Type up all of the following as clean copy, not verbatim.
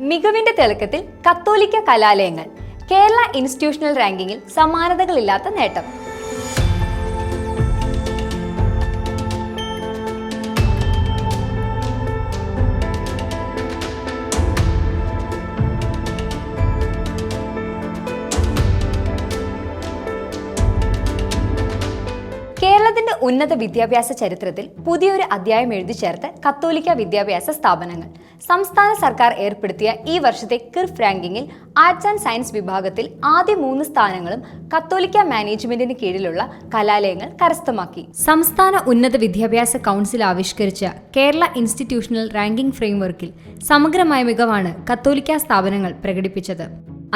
മികവിന്റെ തിളക്കത്തിൽ കത്തോലിക്ക കലാലയങ്ങൾ കേരള ഇൻസ്റ്റിറ്റ്യൂഷണൽ റാങ്കിങ്ങിൽ സമാനതകളില്ലാത്ത നേട്ടം. കേരളത്തിന്റെ ഉന്നത വിദ്യാഭ്യാസ ചരിത്രത്തിൽ പുതിയൊരു അധ്യായം എഴുതി ചേർത്ത് കത്തോലിക്ക വിദ്യാഭ്യാസ സ്ഥാപനങ്ങൾ. സംസ്ഥാന സർക്കാർ ഏർപ്പെടുത്തിയ ഈ വർഷത്തെ കിർഫ് റാങ്കിങ്ങിൽ ആർട്സ് ആൻഡ് സയൻസ് വിഭാഗത്തിൽ ആദ്യ 3 സ്ഥാനങ്ങളും കത്തോലിക്ക മാനേജ്മെന്റിന് കീഴിലുള്ള കലാലയങ്ങൾ കരസ്ഥമാക്കി. സംസ്ഥാന ഉന്നത വിദ്യാഭ്യാസ കൗൺസിൽ ആവിഷ്കരിച്ച കേരള ഇൻസ്റ്റിറ്റ്യൂഷണൽ റാങ്കിംഗ് ഫ്രെയിംവർക്കിൽ സമഗ്രമായ മികവാണ് കത്തോലിക്ക സ്ഥാപനങ്ങൾ പ്രകടിപ്പിച്ചത്.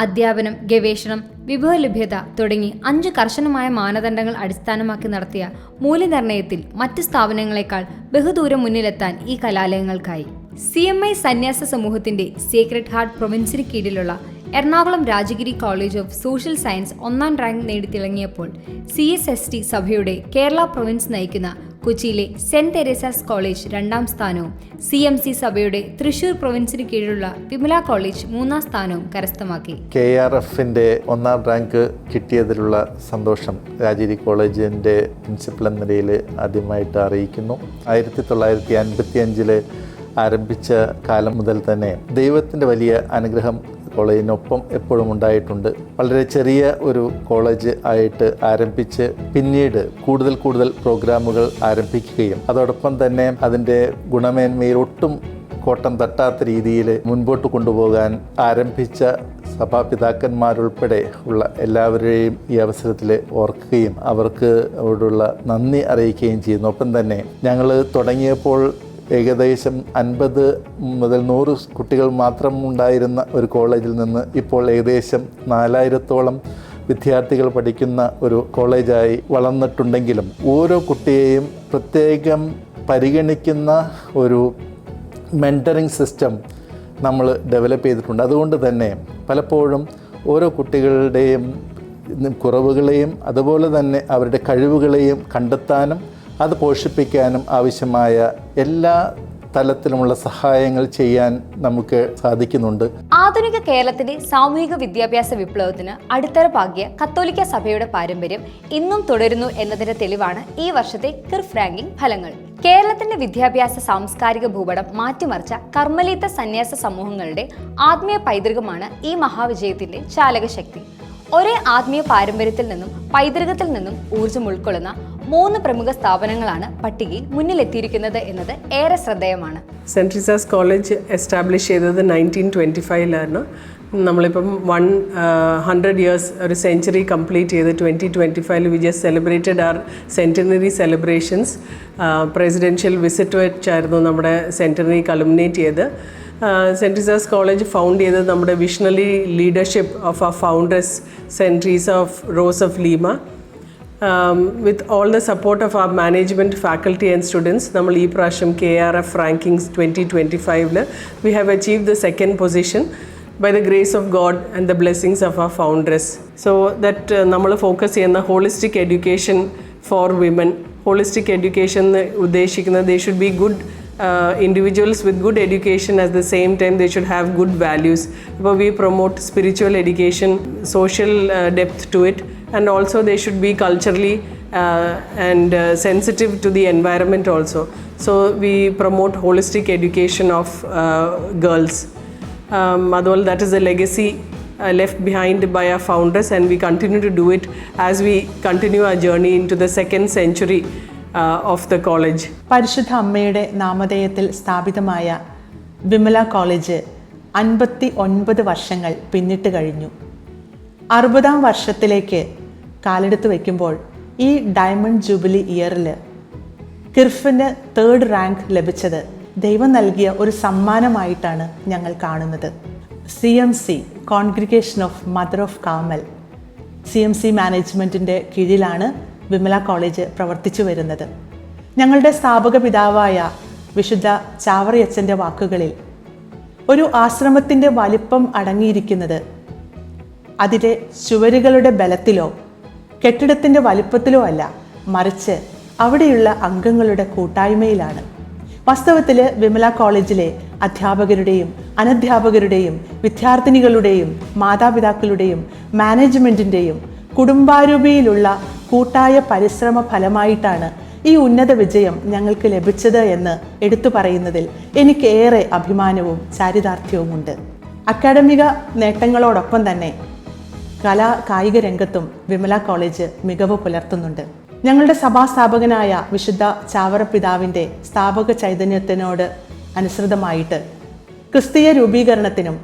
അധ്യാപനം, ഗവേഷണം, വിഭവലഭ്യത തുടങ്ങി 5 കർശനമായ മാനദണ്ഡങ്ങൾ അടിസ്ഥാനമാക്കി നടത്തിയ മൂല്യനിർണ്ണയത്തിൽ മറ്റ് സ്ഥാപനങ്ങളെക്കാൾ ബഹുദൂരം മുന്നിലെത്താൻ ഈ കലാലയങ്ങൾക്കായി. CMI സന്യാസ സമൂഹത്തിന്റെ സേക്രഡ് ഹാർട്ട് പ്രൊവിൻസിന് കീഴിലുള്ള Ernakulam Rajagiri college of social science 1ാം റാങ്ക് നേടിത്തിളങ്ങിയപ്പോൾ CSST സഭയുടെ കേരള പ്രൊവിൻസ് നയിക്കുന്ന കൊച്ചിയിലെ സെന്റ് തെരേസാസ് കോളേജ് 2ാം സ്ഥാനവും CMC സഭയുടെ തൃശൂർ പ്രൊവിൻസിന് കീഴിലുള്ള വിമല കോളേജ് 3ാം സ്ഥാനവും കരസ്ഥമാക്കി. KRFന്റെ 1ാം റാങ്ക് കിട്ടിയതിലുള്ള സന്തോഷം രാജഗിരി കോളേജിന്റെ പ്രിൻസിപ്പൽ എന്ന നിലയിൽ ആദ്യമായിട്ട് അറിയിക്കുന്നു. 1955 ആരംഭിച്ച കാലം മുതൽ തന്നെ ദൈവത്തിൻ്റെ വലിയ അനുഗ്രഹം കോളേജിനൊപ്പം എപ്പോഴും ഉണ്ടായിട്ടുണ്ട്. വളരെ ചെറിയ ഒരു കോളേജ് ആയിട്ട് ആരംഭിച്ച് പിന്നീട് കൂടുതൽ പ്രോഗ്രാമുകൾ ആരംഭിക്കുകയും അതോടൊപ്പം തന്നെ അതിൻ്റെ ഗുണമേന്മയിൽ ഒട്ടും കോട്ടം തട്ടാത്ത രീതിയിൽ മുൻപോട്ട് കൊണ്ടുപോകാൻ ആരംഭിച്ച സഭാപിതാക്കന്മാരുൾപ്പെടെ ഉള്ള എല്ലാവരെയും ഈ അവസരത്തിൽ ഓർക്കുകയും അവർക്ക് അവരോടുള്ള നന്ദി അറിയിക്കുകയും ചെയ്യുന്നു. ഒപ്പം തന്നെ ഞങ്ങൾ തുടങ്ങിയപ്പോൾ ഏകദേശം 50 മുതൽ 100 കുട്ടികൾ മാത്രം ഉണ്ടായിരുന്ന ഒരു കോളേജിൽ നിന്ന് ഇപ്പോൾ ഏകദേശം 4000-ഓളം വിദ്യാർത്ഥികൾ പഠിക്കുന്ന ഒരു കോളേജായി വളർന്നിട്ടുണ്ടെങ്കിലും ഓരോ കുട്ടിയെയും പ്രത്യേകം പരിഗണിക്കുന്ന ഒരു മെൻറ്ററിങ് സിസ്റ്റം നമ്മൾ ഡെവലപ്പ് ചെയ്തിട്ടുണ്ട്. അതുകൊണ്ട് തന്നെ പലപ്പോഴും ഓരോ കുട്ടികളുടെയും കുറവുകളെയും അതുപോലെ തന്നെ അവരുടെ കഴിവുകളെയും കണ്ടെത്താനും അത് പോഷിപ്പിക്കാനും ആവശ്യമായ എല്ലാ തലത്തിലുമുള്ള സഹായങ്ങൾ ചെയ്യാൻ നമുക്ക് സാധിക്കുന്നുണ്ട്. ആധുനിക കേരളത്തിന്റെ സാമൂഹിക വിദ്യാഭ്യാസ വിപ്ലവത്തിന് അടിത്തറ പാകിയ കത്തോലിക്ക സഭയുടെ പാരമ്പര്യം ഇന്നും തുടരുന്നു എന്നതിന്റെ തെളിവാണ് ഈ വർഷത്തെ കിർഫ് റാങ്കിംഗ് ഫലങ്ങൾ. കേരളത്തിന്റെ വിദ്യാഭ്യാസ സാംസ്കാരിക ഭൂപടം മാറ്റിമറിച്ച കർമ്മലീത്ത സന്യാസ സമൂഹങ്ങളുടെ ആത്മീയ പൈതൃകമാണ് ഈ മഹാവിജയത്തിന്റെ ചാലകശക്തി. ഒരേ ആത്മീയ പാരമ്പര്യത്തിൽ നിന്നും പൈതൃകത്തിൽ നിന്നും ഊർജ്ജം ഉൾക്കൊള്ളുന്ന 3 പ്രമുഖ സ്ഥാപനങ്ങളാണ് പട്ടികയിൽ മുന്നിലെത്തിയിരിക്കുന്നത് എന്നത് ഏറെ ശ്രദ്ധേയമാണ്. സെൻറ്റ് ട്രീസാസ് കോളേജ് എസ്റ്റാബ്ലിഷ് ചെയ്തത് 1925 നമ്മളിപ്പം 100 ഇയേഴ്സ് ഒരു സെഞ്ച്വറി കംപ്ലീറ്റ് ചെയ്ത് 2025 we just celebrated our centenary celebrations. Presidential visit വെച്ചായിരുന്നു നമ്മുടെ സെൻറ്റനറി കൾമിനേറ്റ് ചെയ്ത്. സെൻറ്റ് ട്രീസാസ് കോളേജ് ഫൗണ്ട് ചെയ്തത് നമ്മുടെ വിഷണറി ലീഡർഷിപ്പ് ഓഫ് ആ founders Saint Teresa of Rose of Lima. With all the support of our management, faculty and students, നമ്മൾ ഈ പ്രാവശ്യം KRF rankings 2025 we have achieved the 2nd position by the grace of God and the blessings of our founders. So that നമ്മൾ focus ചെയ്യുന്ന holistic education for women. Holistic education ഉദ്ദേശിക്കുന്നത് they should be good individuals with good education, at the same time they should have good values. So we promote spiritual education, social depth to it, and also they should be culturally and sensitive to the environment also. So we promote holistic education of girls. Adol, that is a legacy left behind by our founders, and we continue to do it as we continue our journey into the 2nd century of the college. പരിശുദ്ധ അമ്മയുടെ നാമധേയത്തിൽ സ്ഥാപിതമായ Vimala college 59 വർഷങ്ങൾ പിന്നിട്ട് കഴിഞ്ഞു. 60ാം വർഷത്തിലേക്ക് കാലെടുത്ത് വയ്ക്കുമ്പോൾ ഈ ഡയമണ്ട് ജൂബിലി ഇയറിൽ കിർഫിന് 3rd റാങ്ക് ലഭിച്ചത് ദൈവം നൽകിയ ഒരു സമ്മാനമായിട്ടാണ് ഞങ്ങൾ കാണുന്നത്. CMC congregation of mother of Carmel CMC മാനേജ്മെൻറ്റിൻ്റെ കീഴിലാണ് വിമല കോളേജ് പ്രവർത്തിച്ചു വരുന്നത്. ഞങ്ങളുടെ സ്ഥാപക പിതാവായ വിശുദ്ധ ചാവറയച്ചൻ്റെ വാക്കുകളിൽ ഒരു ആശ്രമത്തിൻ്റെ വലിപ്പം അടങ്ങിയിരിക്കുന്നത് അതിലെ ചുവരുകളുടെ ബലത്തിലോ കെട്ടിടത്തിൻ്റെ വലിപ്പത്തിലോ അല്ല, മറിച്ച് അവിടെയുള്ള അംഗങ്ങളുടെ കൂട്ടായ്മയിലാണ്. വാസ്തവത്തിൽ വിമല കോളേജിലെ അധ്യാപകരുടെയും അനധ്യാപകരുടെയും വിദ്യാർത്ഥിനികളുടെയും മാതാപിതാക്കളുടെയും മാനേജ്മെൻറ്റിൻ്റെയും കുടുംബാരൂപിയിലുള്ള കൂട്ടായ പരിശ്രമ ഫലമായിട്ടാണ് ഈ ഉന്നത വിജയം ഞങ്ങൾക്ക് ലഭിച്ചത് എന്ന് എടുത്തു പറയുന്നതിൽ എനിക്ക് ഏറെ അഭിമാനവും ചാരിതാർത്ഥ്യവുമുണ്ട്. അക്കാഡമിക നേട്ടങ്ങളോടൊപ്പം തന്നെ കായിക രംഗത്തും വിമല കോളേജ് മികവ് പുലർത്തുന്നുണ്ട്. ഞങ്ങളുടെ സഭാസ്ഥാപകനായ വിശുദ്ധ ചാവറ പിതാവിൻ്റെ സ്ഥാപക ചൈതന്യത്തിനോട് അനുസൃതമായിട്ട് ക്രിസ്തീയ രൂപീകരണത്തിനും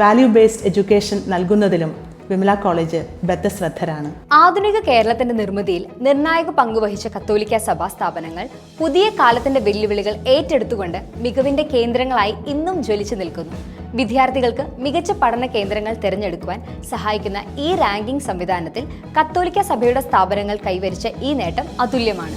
വാല്യൂ ബേസ്ഡ് എഡ്യൂക്കേഷൻ നൽകുന്നതിലും വിമല കോളേജ് ബദ്ധശ്രദ്ധരാണ്. ആധുനിക കേരളത്തിന്റെ നിർമ്മിതിയിൽ നിർണായക പങ്കുവഹിച്ച കത്തോലിക്ക സഭാ സ്ഥാപനങ്ങൾ പുതിയ കാലത്തിന്റെ വെല്ലുവിളികൾ ഏറ്റെടുത്തുകൊണ്ട് മികവിന്റെ കേന്ദ്രങ്ങളായി ഇന്നും ജ്വലിച്ചു നിൽക്കുന്നു. വിദ്യാർത്ഥികൾക്ക് മികച്ച പഠന കേന്ദ്രങ്ങൾ തിരഞ്ഞെടുക്കുവാൻ സഹായിക്കുന്ന ഈ റാങ്കിംഗ് സംവിധാനത്തിൽ കത്തോലിക്ക സഭയുടെ സ്ഥാപനങ്ങൾ കൈവരിച്ച ഈ നേട്ടം അതുല്യമാണ്.